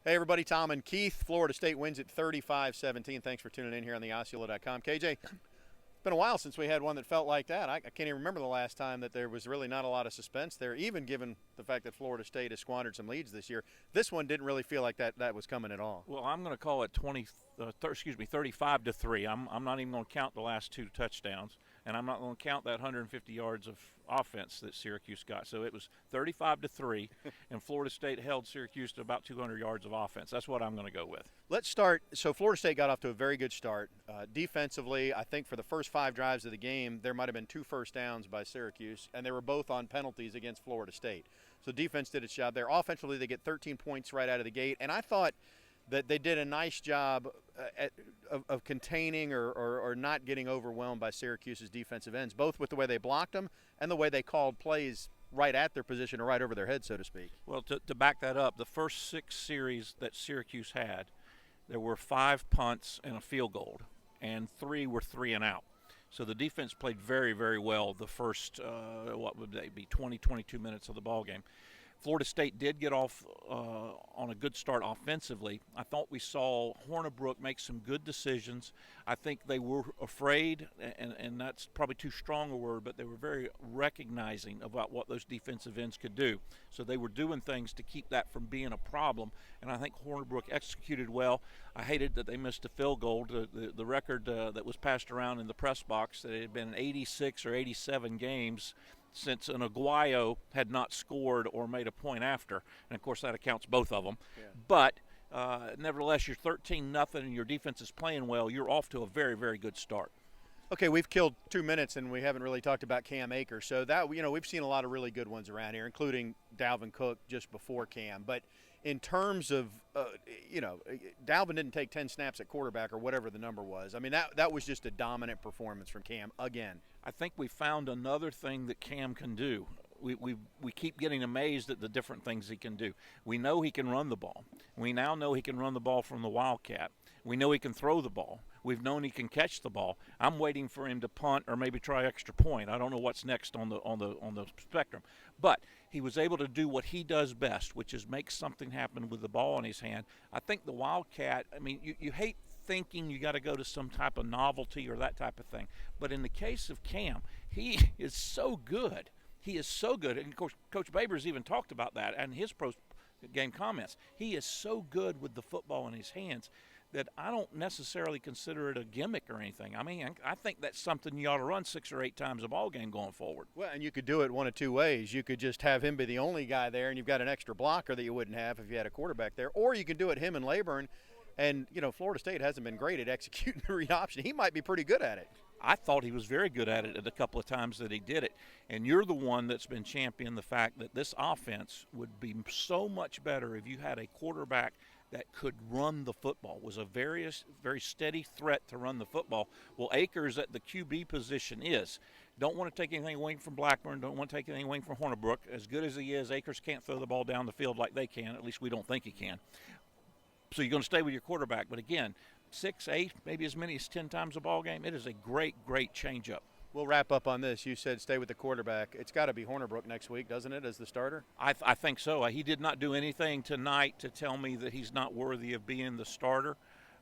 Hey, everybody, Tom and Keith. Florida State wins at 35-17. Thanks for tuning in here on the Osceola.com. KJ, it's been a while since we had one that felt like that. I can't even remember the last time that there was really not a lot of suspense there, even given the fact that Florida State has squandered some leads this year. This one didn't really feel like that was coming at all. Well, I'm going to call it 35-3. I'm not even going to count the last two touchdowns, and I'm not going to count that 150 yards of offense that Syracuse got. So it was 35-3, and Florida State held Syracuse to about 200 yards of offense. That's what I'm going to go with. Let's start. So Florida State got off to a very good start. Defensively, I think for the first 5 drives of the game, there might have been 2 first downs by Syracuse, and they were both on penalties against Florida State. So defense did its job there. Offensively, they get 13 points right out of the gate, and I thought that they did a nice job of containing or not getting overwhelmed by Syracuse's defensive ends, both with the way they blocked them and the way they called plays right at their position or right over their head, so to speak. Well, to back that up, the first 6 series that Syracuse had, there were 5 punts and a field goal, and 3 were 3 and out. So the defense played very, very well the first, 20, 22 minutes of the ball game. Florida State did get off on a good start offensively. I thought we saw Hornibrook make some good decisions. I think they were afraid, and that's probably too strong a word, but they were very recognizing about what those defensive ends could do. So they were doing things to keep that from being a problem, and I think Hornibrook executed well. I hated that they missed a field goal. The record that was passed around in the press box, that it had been 86 or 87 games since an Aguayo had not scored or made a point after. And, of course, that accounts both of them. Yeah. But, nevertheless, you're 13-0 and your defense is playing well. You're off to a very, very good start. Okay, we've killed 2 minutes, and we haven't really talked about Cam Akers. So, we've seen a lot of really good ones around here, including Dalvin Cook just before Cam. But in terms of, Dalvin didn't take 10 snaps at quarterback or whatever the number was. I mean, that was just a dominant performance from Cam again. I think we found another thing that Cam can do. We keep getting amazed at the different things he can do. We know he can run the ball. We now know he can run the ball from the Wildcat. We know he can throw the ball. We've known he can catch the ball. I'm waiting for him to punt or maybe try extra point. I don't know what's next on the spectrum. But he was able to do what he does best, which is make something happen with the ball in his hand. I think the Wildcat, I mean, you hate thinking you got to go to some type of novelty or that type of thing. But in the case of Cam, he is so good. He is so good. And, of course, Coach Babers even talked about that in his post-game comments. He is so good with the football in his hands that I don't necessarily consider it a gimmick or anything. I mean, I think that's something you ought to run 6 or 8 times a ball game going forward. Well, and you could do it one of 2 ways. You could just have him be the only guy there, and you've got an extra blocker that you wouldn't have if you had a quarterback there. Or you can do it him and Laburn. And, Florida State hasn't been great at executing the read option. He might be pretty good at it. I thought he was very good at it at a couple of times that he did it. And you're the one that's been championing the fact that this offense would be so much better if you had a quarterback that could run the football, was a very, very steady threat to run the football. Well, Akers at the QB position is. Don't want to take anything away from Blackburn. Don't want to take anything away from Hornibrook. As good as he is, Akers can't throw the ball down the field like they can. At least we don't think he can. So you're going to stay with your quarterback. But, again, 6, 8, maybe as many as 10 times a ball game, it is a great, great changeup. We'll wrap up on this. You said stay with the quarterback. It's got to be Hornibrook next week, doesn't it, as the starter? I think so. He did not do anything tonight to tell me that he's not worthy of being the starter.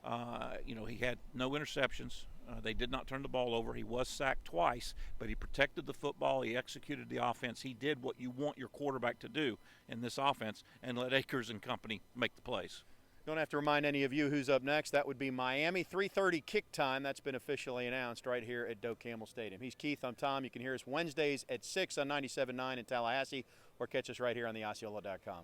He had no interceptions. They did not turn the ball over. He was sacked twice, but he protected the football. He executed the offense. He did what you want your quarterback to do in this offense and let Akers and company make the plays. Don't have to remind any of you who's up next. That would be Miami, 3:30 kick time. That's been officially announced right here at Doak Campbell Stadium. He's Keith. I'm Tom. You can hear us Wednesdays at 6 on 97.9 in Tallahassee, or catch us right here on the Osceola.com.